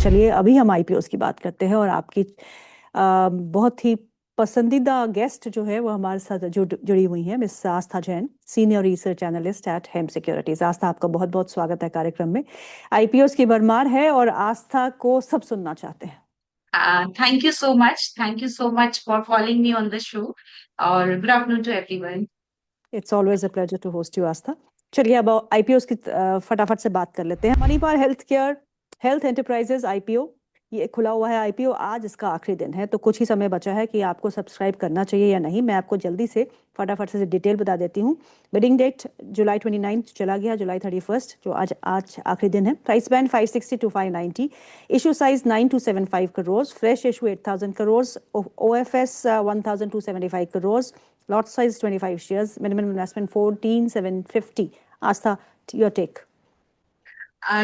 चलिए अभी हम आईपीओस की बात करते हैं और आपकी बहुत ही पसंदीदा गेस्ट जो है वो हमारे साथ जुड़ी हुई हैं, miss Aastha Jain, senior research analyst at Hem securities. Aastha, आपका बहुत बहुत स्वागत है कार्यक्रम में। आईपीओस की भरमार है और आस्था को सब सुनना चाहते हैं। Thank you so much. Thank you so much for calling me on the show. और good afternoon to everyone. It's always a pleasure to host you Aastha. चलिए अब आईपीओस की फटाफट से बात कर लेते हैं। Manipal health care health enterprises IPO, ये खुला हुआ है आईपीओ। आज इसका आखिरी दिन है तो कुछ ही समय बचा है कि आपको सब्सक्राइब करना चाहिए या नहीं। मैं आपको जल्दी से फटाफट से डिटेल बता देती हूँ। बिडिंग डेट जुलाई 29 चला गया, जुलाई 31 जो आज आज आखिरी दिन है। Price band 560 to 590, issue size 9 to 75 crore, fresh issue 8000 crore, OFS 1275 crore, lot size 25 shares, minimum investment 14,750. Astha, your take.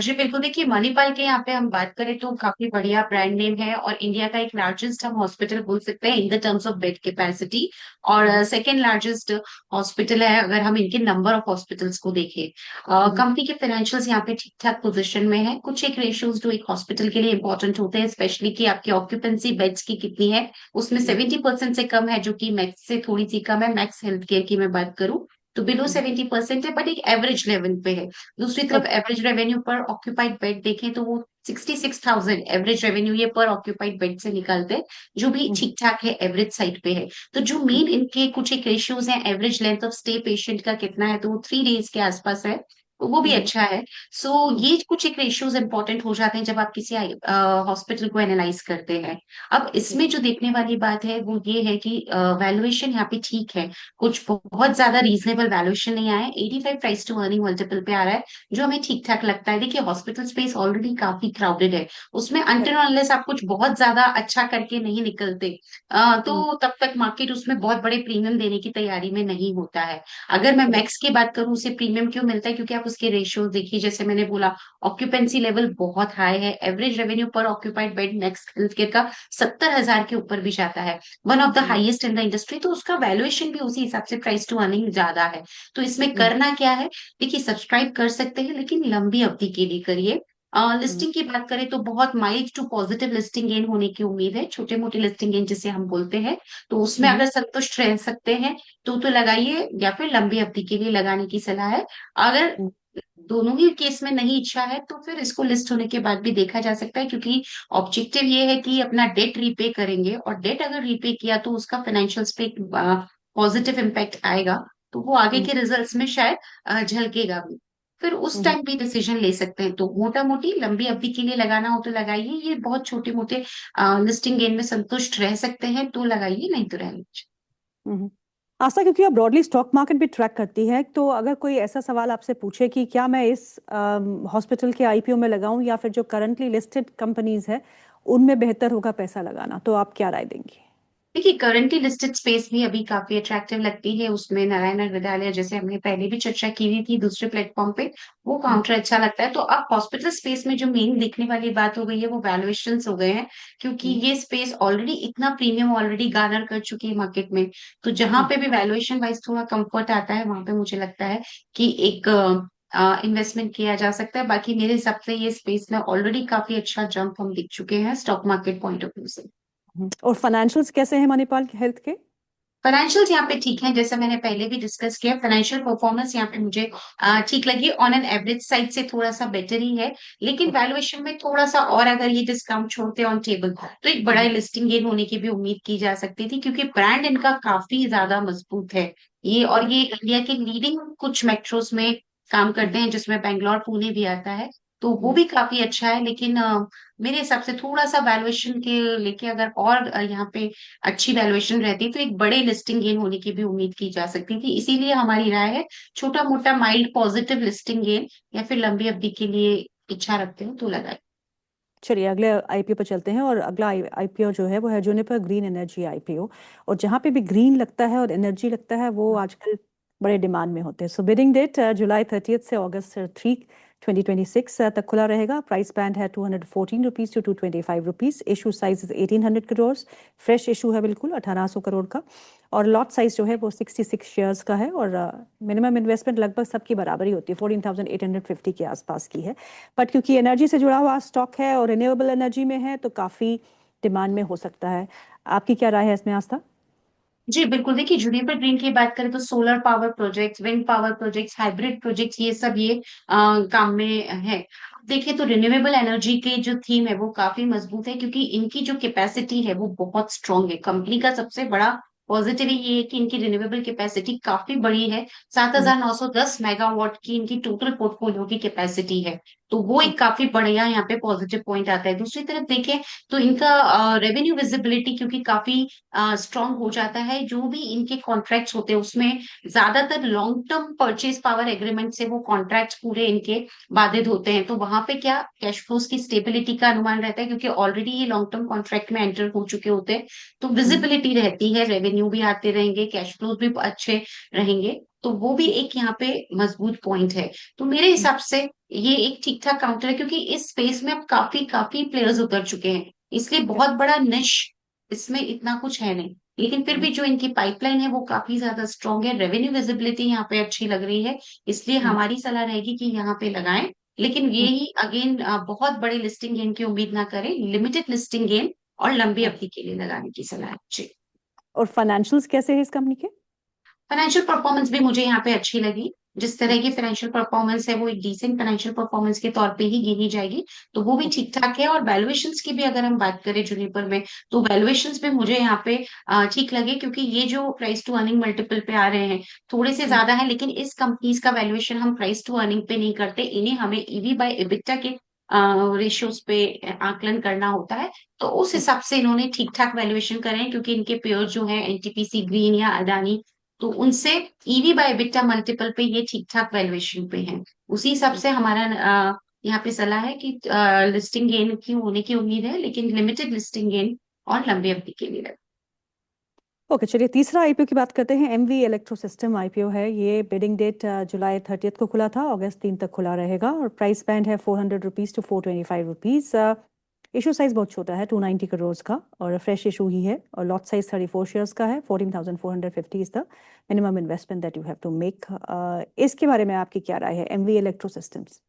जी बिल्कुल, देखिए मणिपाल के यहाँ पे हम बात करें तो काफी बढ़िया ब्रांड नेम है और इंडिया का एक लार्जेस्ट हम हॉस्पिटल बोल सकते हैं in the terms of bed capacity. और सेकेंड लार्जेस्ट हॉस्पिटल है अगर हम इनके नंबर ऑफ हॉस्पिटल्स को देखें। कंपनी के फाइनेंशियल्स यहाँ पे ठीक ठाक पोजीशन में है। कुछ एक रेशियोज जो एक हॉस्पिटल के लिए इंपॉर्टेंट होते हैं, स्पेशली कि आपकी ऑक्यूपेंसी बेड्स की कितनी है, उसमें 70% से कम है, जो कि मैक्स से थोड़ी सी कम है। मैक्स हेल्थ केयर की मैं बात करूं तो बिलो 70% है, बट एक एवरेज लेवल पे है। दूसरी तरफ Okay. एवरेज रेवेन्यू पर ऑक्यूपाइड बेड देखें तो वो 66,000 एवरेज रेवेन्यू ये पर ऑक्यूपाइड बेड से निकालते हैं, जो भी ठीक ठाक है, एवरेज साइड पे है। तो जो मेन इनके कुछ एक रेशियोज हैं, average length of stay patient का कितना है, तो वो 3 days के आसपास है, तो वो भी अच्छा है। सो ये कुछ एक रेशियोज इंपॉर्टेंट हो जाते हैं जब आप किसी हॉस्पिटल को एनालाइज करते हैं। अब इसमें जो देखने वाली बात है वो ये है कि वैल्यूएशन यहाँ पे ठीक है, कुछ बहुत ज्यादा रीजनेबल वैल्यूएशन नहीं आया है। 85 प्राइस टू अर्निंग मल्टीपल पे आ रहा है, जो हमें ठीक ठाक लगता है। देखिए हॉस्पिटल स्पेस ऑलरेडी काफी क्राउडेड है, उसमें अनटिल अनलेस आप कुछ बहुत ज्यादा अच्छा करके नहीं निकलते तो तब तक मार्केट उसमें बहुत बड़े प्रीमियम देने की तैयारी में नहीं होता है। अगर मैं मैक्स की बात करूं, उसे प्रीमियम क्यों मिलता है, क्योंकि आप उसके रेशियो देखिए, जैसे मैंने बोला ऑक्यूपेंसी लेवल बहुत हाई है, एवरेज रेवेन्यू पर occupied bed next health care का 70,000 के ऊपर भी जाता है, one of the highest in the industry. तो उसका वैल्यूएशन भी उसी हिसाब से प्राइस टू अर्निंग ज्यादा है। तो इसमें करना क्या है, देखिए सब्सक्राइब कर सकते हैं लेकिन लंबी अवधि के लिए करिए। लिस्टिंग की बात करें तो बहुत mild to positive listing gain होने की उम्मीद है, छोटे मोटे लिस्टिंग गेन जिसे हम बोलते हैं। तो उसमें अगर संतुष्ट रह सकते हैं तो लगाइए, या फिर लंबी अवधि के लिए लगाने की सलाह है। अगर दोनों ही केस में नहीं इच्छा है तो फिर इसको लिस्ट होने के बाद भी देखा जा सकता है, क्योंकि ऑब्जेक्टिव ये है कि अपना डेट रीपे करेंगे, और डेट अगर रीपे किया तो उसका फाइनेंशियल्स पे पॉजिटिव इम्पैक्ट आएगा, तो वो आगे के रिजल्ट्स में शायद झलकेगा भी। फिर उस टाइम भी डिसीजन ले सकते हैं। तो मोटा मोटी लंबी अवधि के लिए लगाना हो तो लगाइए, ये बहुत छोटे मोटे लिस्टिंग गेन में संतुष्ट रह सकते हैं तो लगाइए, नहीं तो रहने दीजिए। आशा, क्योंकि आप ब्रॉडली स्टॉक मार्केट भी ट्रैक करती है, तो अगर कोई ऐसा सवाल आपसे पूछे कि क्या मैं इस हॉस्पिटल के आईपीओ में लगाऊं या फिर जो करंटली लिस्टेड कंपनीज है उनमें बेहतर होगा पैसा लगाना, तो आप क्या राय देंगी? देखिए करंटली लिस्टेड स्पेस भी अभी काफी अट्रैक्टिव लगती है, उसमें नारायण विद्यालय जैसे हमने पहले भी चर्चा की हुई थी दूसरे प्लेटफॉर्म पे, वो काउंटर अच्छा लगता है। तो अब हॉस्पिटल स्पेस में जो मेन देखने वाली बात हो गई है वो वैल्यूएशन हो गए हैं, क्योंकि ये स्पेस ऑलरेडी इतना प्रीमियम ऑलरेडी गार्नर कर चुकी है मार्केट में। तो जहां पे भी वैल्यूएशन वाइज थोड़ा कंफर्ट आता है, वहां पे मुझे लगता है कि एक इन्वेस्टमेंट किया जा सकता है। बाकी मेरे हिसाब से ये स्पेस में ऑलरेडी काफी अच्छा जंप हम दिख चुके हैं stock market point of view से। और फाइनेंशियल्स कैसे हैं मणिपाल हेल्थ के? फाइनेंशियल्स यहाँ पे ठीक है, जैसा मैंने पहले भी डिस्कस किया, फाइनेंशियल परफॉर्मेंस यहाँ पे मुझे ठीक लगी, ऑन एन एवरेज साइड से थोड़ा सा बेटर ही है। लेकिन वैल्यूएशन में थोड़ा सा और अगर ये डिस्काउंट छोड़ते ऑन टेबल तो एक बड़ा लिस्टिंग गेन होने की भी उम्मीद की जा सकती थी, क्योंकि ब्रांड इनका काफी ज्यादा मजबूत है ये, और ये इंडिया के लीडिंग कुछ मेट्रोस में काम करते हैं, जिसमें बैंगलोर पुणे भी आता है। तो वो भी काफी अच्छा है। लेकिन मेरे हिसाब से थोड़ा सा वैल्यूएशन के लेके अगर और यहाँ पे अच्छी वैल्यूएशन रहती तो एक बड़े लिस्टिंग गेन होने की भी उम्मीद की जा सकती थी। इसीलिए हमारी राय है छोटा मोटा माइल्ड पॉजिटिव लिस्टिंग गेन, या फिर लंबी अवधि के लिए इच्छा रखते हो तो लगाए। चलिए अगले आईपीओ पर चलते हैं, और अगला आईपीओ जो है वो है जूनिपर ग्रीन एनर्जी आईपीओ। और जहाँ पे भी ग्रीन लगता है और एनर्जी लगता है वो आजकल बड़े डिमांड में होते हैं। सो बिडिंग डेट जुलाई 30 से अगस्त 3 2026 तक खुला रहेगा। प्राइस बैंड है 214 rupees to 225 rupees. Issue size 1800 crore, fresh issue है बिल्कुल 1800 करोड़ का। और लॉट साइज जो है वो 66 शेयर्स का है। और मिनिमम इन्वेस्टमेंट लगभग सबकी बराबरी होती है, 14,850 के आसपास की है। बट क्योंकि एनर्जी से जुड़ा हुआ स्टॉक है और रिन्यूएबल एनर्जी में है तो काफ़ी डिमांड में हो सकता है। आपकी क्या राय है इसमें आस्था? जी बिल्कुल, देखिए जुनिपर ग्रीन की बात करें तो solar power projects, wind power projects, hybrid projects, ये सब ये काम में है। देखिए तो रिन्यूएबल एनर्जी के जो थीम है वो काफी मजबूत है, क्योंकि इनकी जो कैपेसिटी है वो बहुत स्ट्रांग है। कंपनी का सबसे बड़ा पॉजिटिव ये है कि इनकी रिन्यूएबल कैपेसिटी काफी बड़ी है। 7,910 मेगावाट की इनकी टोटल पोर्टफोलियो की कैपेसिटी है। तो वो एक काफी बढ़िया यहाँ पे पॉजिटिव पॉइंट आता है। दूसरी तरफ देखें तो इनका रेवेन्यू विजिबिलिटी क्योंकि काफी स्ट्रांग हो जाता है। जो भी इनके कॉन्ट्रैक्ट्स होते हैं उसमें ज्यादातर long term purchase power agreement से वो कॉन्ट्रैक्ट्स पूरे इनके बाधित होते हैं। तो वहां पे क्या कैश फ्लोज की स्टेबिलिटी का अनुमान रहता है, क्योंकि ऑलरेडी ये लॉन्ग टर्म कॉन्ट्रैक्ट में एंटर हो चुके होते हैं। तो विजिबिलिटी रहती है, रेवेन्यू भी आते रहेंगे, कैश फ्लोज भी अच्छे रहेंगे। तो वो भी एक यहाँ पे मजबूत पॉइंट है। तो मेरे हिसाब से ये एक ठीक ठाक काउंटर है, क्योंकि इस स्पेस में अब काफी काफी प्लेयर्स उतर चुके हैं, इसलिए बहुत बड़ा निश इसमें इतना कुछ है नहीं। लेकिन फिर भी जो इनकी पाइपलाइन है वो काफी ज्यादा स्ट्रांग है, रेवेन्यू विजिबिलिटी यहाँ पे अच्छी लग रही है। इसलिए हमारी सलाह रहेगी कि यहाँ पे लगाएं। लेकिन यही अगेन बहुत बड़े लिस्टिंग गेन की उम्मीद ना करें, लिमिटेड लिस्टिंग गेन और लंबी अवधि के लिए लगाने की सलाह है जी। और फाइनेंशियल्स कैसे है इस कंपनी के? फाइनेंशियल परफॉर्मेंस भी मुझे यहाँ पे अच्छी लगी। जिस तरह की फाइनेंशियल परफॉर्मेंस है वो एक डिसेंट फाइनेंशियल परफॉर्मेंस के तौर पे ही गिनी जाएगी। तो वो भी ठीक ठाक है। और वैल्यूएशंस की भी अगर हम बात करें जुनिपर में, तो वैल्यूएशंस भी मुझे यहाँ पे ठीक लगे, क्योंकि ये जो प्राइस टू अर्निंग मल्टीपल पे आ रहे हैं थोड़े से ज्यादा है। लेकिन इस कंपनीज का वैल्यूएशन हम प्राइस टू अर्निंग पे नहीं करते, इन्हें हमें ईवी बाय एबिटा के रेशियोज पे आकलन करना होता है। तो उस हिसाब से इन्होंने ठीक ठाक वैल्यूएशन करे हैं, क्योंकि इनके पेयर जो है एनटीपीसी ग्रीन या अडानी, तो उनसे ईवी बाय एबिटा मल्टीपल पे ये ठीक ठाक वैल्यूएशन पे है। उसी हिसाब से हमारा यहाँ पे सलाह है कि लिस्टिंग गेन की होने की उम्मीद है, लेकिन लिमिटेड लिस्टिंग गेन और लंबी अवधि के लिए। ओके, चलिए तीसरा आईपीओ की बात करते हैं। एमवी इलेक्ट्रो सिस्टम आईपीओ है। ये बिडिंग डेट जुलाई 30 को खुला था, अगस्त 3 तक खुला रहेगा। और प्राइस बैंड है 400 rupees to 425 rupees. Issue size बहुत छोटा है, 290 करोड़ का, और फ्रेश इशू ही है। और लॉट साइज 34 शेयर्स का है। 14,450 is the minimum investment that you have to make. इसके बारे में आपकी क्या राय है, एमवी इलेक्ट्रो सिस्टम्स?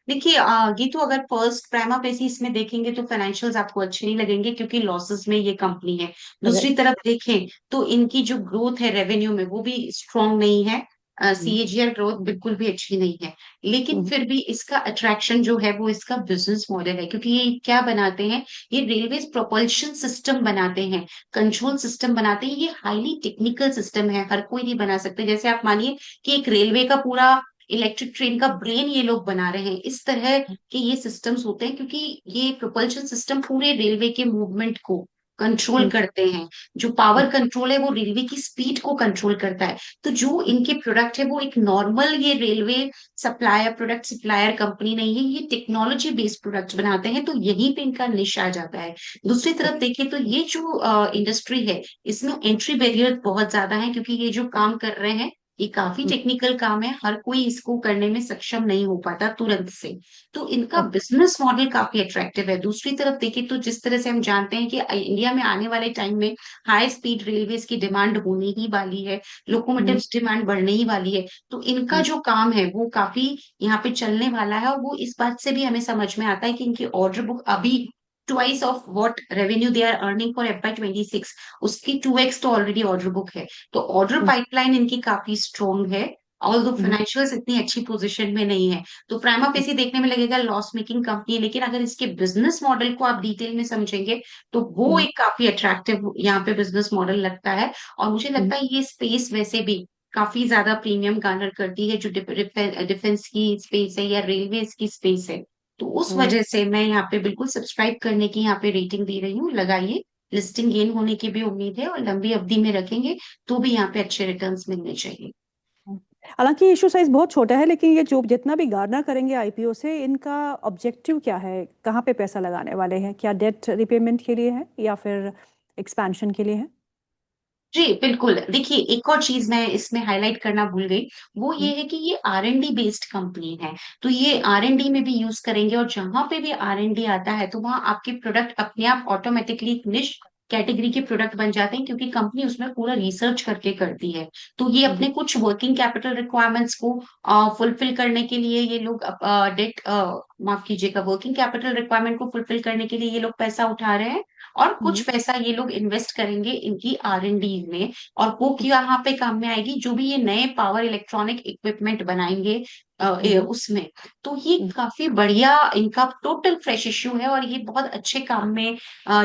देखिए ये तो अगर फर्स्ट प्राइमा बेसिस में देखेंगे तो फाइनेंशियल्स आपको अच्छे नहीं लगेंगे, क्योंकि लॉसेस में ये कंपनी है। दूसरी करेक्ट। तरफ देखें तो इनकी जो ग्रोथ है रेवेन्यू में वो भी स्ट्रांग नहीं है। सीएजीआर ग्रोथ बिल्कुल भी अच्छी नहीं है। लेकिन फिर भी इसका अट्रैक्शन जो है वो इसका बिजनेस मॉडल है, क्योंकि ये क्या बनाते हैं, ये रेलवेज प्रोपल्शन सिस्टम बनाते हैं, कंट्रोल सिस्टम बनाते हैं। ये हाईली टेक्निकल सिस्टम है, हर कोई नहीं बना सकते। जैसे आप मानिए कि एक रेलवे का पूरा इलेक्ट्रिक ट्रेन का ब्रेन ये लोग बना रहे हैं, इस तरह के ये सिस्टम्स होते हैं, क्योंकि ये प्रोपल्शन सिस्टम पूरे रेलवे के मूवमेंट को कंट्रोल करते हैं। जो पावर कंट्रोल है वो रेलवे की स्पीड को कंट्रोल करता है। तो जो इनके प्रोडक्ट है वो एक नॉर्मल ये railway supplier product supplier company नहीं है, ये टेक्नोलॉजी बेस्ड प्रोडक्ट्स बनाते हैं। तो यहीं पे इनका निश आ जाता है। दूसरी तरफ देखिए तो ये जो इंडस्ट्री है इसमें एंट्री बैरियर बहुत ज्यादा है, क्योंकि ये जो काम कर रहे हैं ये काफी टेक्निकल काम है, हर कोई इसको करने में सक्षम नहीं हो पाता तुरंत से। तो इनका बिजनेस मॉडल काफी अट्रैक्टिव है। दूसरी तरफ देखिए तो जिस तरह से हम जानते हैं कि इंडिया में आने वाले टाइम में हाई स्पीड रेलवेज की डिमांड होने ही वाली है, लोकोमोटिव्स डिमांड बढ़ने ही वाली है। तो इनका जो काम है वो काफी यहाँ पे चलने वाला है। और वो इस बात से भी हमें समझ में आता है कि इनकी ऑर्डर बुक अभी twice of what revenue they are earning for FY 26, उसकी 2x तो ऑलरेडी ऑर्डर बुक है। तो ऑर्डर पाइपलाइन इनकी काफी स्ट्रॉन्ग है। ऑल दो फाइनेंशियल्स इतनी अच्छी पोजीशन में नहीं है, तो प्राइमा फेसी देखने में लगेगा लॉस मेकिंग कंपनी है। लेकिन अगर इसके बिजनेस मॉडल को आप डिटेल में समझेंगे तो वो एक काफी अट्रैक्टिव यहाँ पे बिजनेस मॉडल लगता है। और मुझे लगता है ये स्पेस वैसे भी काफी ज्यादा प्रीमियम गार्नर करती है, जो डिफेंस की स्पेस है या रेलवे की स्पेस है। तो उस वजह से मैं यहाँ पे बिल्कुल सब्सक्राइब करने की यहाँ पे रेटिंग दे रही हूँ, लगाइए। लिस्टिंग गेन होने की भी उम्मीद है, और लंबी अवधि में रखेंगे तो भी यहाँ पे अच्छे रिटर्न्स मिलने चाहिए। हालांकि इशू साइज बहुत छोटा है, लेकिन ये जो जितना भी गार्नर करेंगे आईपीओ से, इनका ऑब्जेक्टिव क्या है, कहाँ पे पैसा लगाने वाले हैं? क्या डेट रिपेमेंट के लिए है या फिर एक्सपेंशन के लिए है? जी, बिल्कुल। देखिए, एक और चीज़ मैं इसमें हाइलाइट करना भूल गई, वो ये हम्म, है कि ये R&D बेस्ड कंपनी है। तो ये R&D में भी यूज़ करेंगे और जहाँ पे भी R&D आता है, तो वहाँ आपके प्रोडक्ट अपने आप ऑटोमैटिकली एक निश कैटेगरी के प्रोडक्ट बन जाते हैं क्योंकि कंपनी उसमें पूरा रिसर्च करके करती है। तो ये हम्म, अपने कुछ वर्किंग कैपिटल रिक्वायरमेंट्स को फुलफिल करने के लिए ये लोग डेट माफ़ कीजिएगा, वर्किंग कैपिटल रिक्वायरमेंट को फुलफिल करने के लिए ये लोग पैसा उठा रहे हैं और कुछ हम्म, पैसा ये लोग इन्वेस्ट करेंगे इनकी R&D में और वो यहाँ पे काम में आएगी जो भी ये नए पावर इलेक्ट्रॉनिक इक्विपमेंट बनाएंगे हम्म, उसमें। तो ये हम्म, काफी बढ़िया इनका टोटल फ्रेश इश्यू है और ये बहुत अच्छे काम में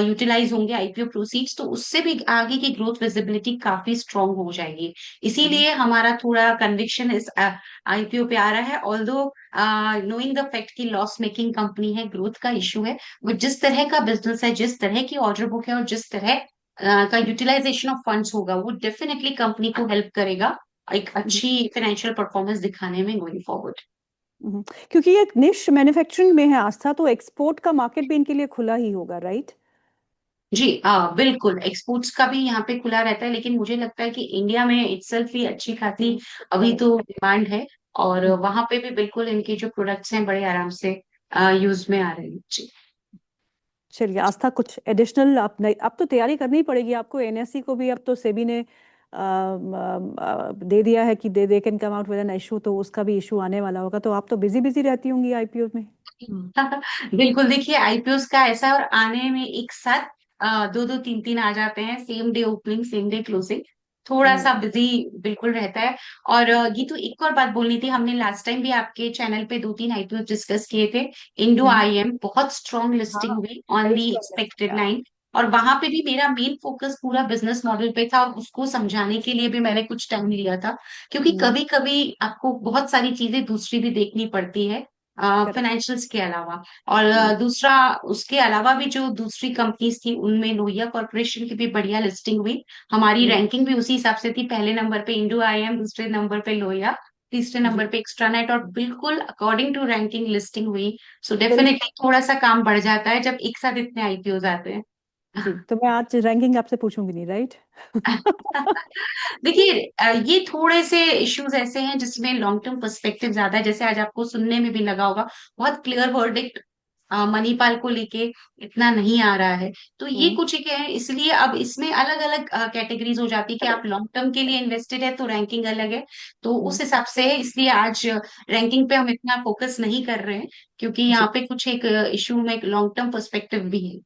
यूटिलाइज होंगे आईपीओ प्रोसीड्स, तो उससे भी आगे की ग्रोथ विजिबिलिटी काफी स्ट्रांग हो जाएगी। हम्म, इसीलिए हमारा थोड़ा कन्विक्शन इस आईपीओ पे आ रहा है, ऑल्दो नोइंग द फैक्ट की लॉस मेकिंग कंपनी है, ग्रोथ का इश्यू है, वो जिस तरह का बिजनेस है, जिस तरह की ऑर्डर बुक है और जिस तरह का यूटिलाइजेशन ऑफ फंड्स होगा, वो डेफिनेटली कंपनी को हेल्प करेगा एक हम्म, अच्छी फाइनेंशियल परफॉर्मेंस दिखाने में गोइंग फॉरवर्ड। हम्म। क्योंकि ये निश मैन्युफैक्चरिंग में है आस्था, तो एक्सपोर्ट का मार्केट भी इनके लिए खुला ही होगा, राइट? जी बिल्कुल, एक्सपोर्ट्स का भी यहाँ पे खुला रहता है, लेकिन मुझे लगता है कि इंडिया में इटसेल्फ ही अच्छी खासी अभी करेक्ट। तो डिमांड है और वहां पे भी बिल्कुल इनके जो प्रोडक्ट्स हैं बड़े आराम से यूज में आ रहे हैं जी। चलिए आस्था, कुछ एडिशनल आप नहीं, अब तो तैयारी करनी ही पड़ेगी आपको, एनएससी को भी अब तो सेबी ने दे दिया है कि they can come out with an issue, तो उसका भी इशू आने वाला होगा, तो आप तो बिजी बिजी रहती होंगी आईपीओ में। बिल्कुल, देखिए आईपीओस का ऐसा है और आने में एक साथ दो दो तीन तीन आ जाते हैं, same day opening same day closing, थोड़ा सा हम्म, बिजी बिल्कुल रहता है। और ये तो एक और बात बोलनी थी, हमने लास्ट टाइम भी आपके चैनल पे दो तीन आईपीओ डिस्कस किए थे। इंडो हम्म। आईएम बहुत स्ट्रॉन्ग हाँ, लिस्टिंग हुई on very the strong. Expected line और वहां पे भी मेरा मेन फोकस पूरा बिजनेस मॉडल पे था और उसको समझाने के लिए भी मैंने कुछ टाइम लिया था, क्योंकि कभी कभी आपको बहुत सारी चीजें दूसरी भी देखनी पड़ती है करेक्ट। फाइनेंशियल्स के अलावा। और दूसरा, उसके अलावा भी जो दूसरी कंपनीज थी उनमें लोहिया कॉर्पोरेशन की भी बढ़िया लिस्टिंग हुई। हमारी रैंकिंग भी उसी हिसाब से थी, पहले नंबर पे इंडो आईएम, दूसरे नंबर पे लोहिया, तीसरे जी, नंबर पे एक्स्ट्रानेट और बिल्कुल अकॉर्डिंग टू रैंकिंग लिस्टिंग हुई। सो चलिए। डेफिनेटली थोड़ा सा काम बढ़ जाता है जब एक साथ इतने आईपीओ आते हैं। जी, तो मैं आज रैंकिंग आपसे पूछूंगी नहीं, राइट? देखिए ये थोड़े से इश्यूज ऐसे हैं जिसमें लॉन्ग टर्म पर्सपेक्टिव ज्यादा है, जैसे आज आपको सुनने में भी लगा होगा बहुत क्लियर वर्डिक्ट मणिपाल को लेके इतना नहीं आ रहा है। तो ये हम्म, कुछ एक है, इसलिए अब इसमें अलग अलग कैटेगरीज हो जाती है कि आप लॉन्ग टर्म के लिए इन्वेस्टेड है तो रैंकिंग अलग है, तो हम्म, उस हिसाब से है, इसलिए आज रैंकिंग पे हम इतना फोकस नहीं कर रहे हैं क्योंकि जी, यहाँ पे कुछ एक इशू में एक लॉन्ग टर्म पर्सपेक्टिव भी है।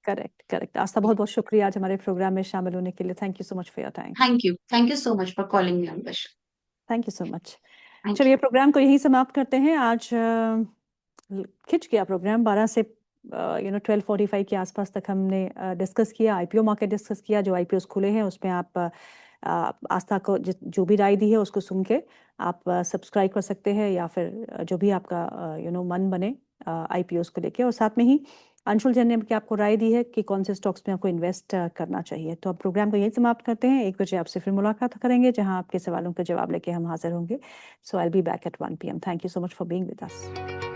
Correct correct. आस्था, बहुत बहुत शुक्रिया आज हमारे प्रोग्राम में शामिल होने के लिए। Thank you so much for your time. Thank you so much for calling me on this. Thank you so much. Thank चलिए, यू। प्रोग्राम को यही समाप्त करते हैं आज। खिंच गया प्रोग्राम, 12 से 12:45 के आसपास तक हमने डिस्कस किया, आईपीओ मार्केट डिस्कस किया, जो आईपीओ खुले हैं उसमें आप आस्था को जो भी राय दी है उसको सुन के आप सब्सक्राइब कर सकते हैं, या फिर जो भी आपका मन बने आईपीओस को लेके। और साथ में ही अंशुल जैन ने की आपको राय दी है कि कौन से स्टॉक्स में आपको इन्वेस्ट करना चाहिए। तो अब प्रोग्राम को यही समाप्त करते हैं। 1 बजे आपसे फिर मुलाकात करेंगे, जहां आपके सवालों के जवाब लेके हम हाजिर होंगे। So I will be back at 1 PM। Thank you so much for being with us.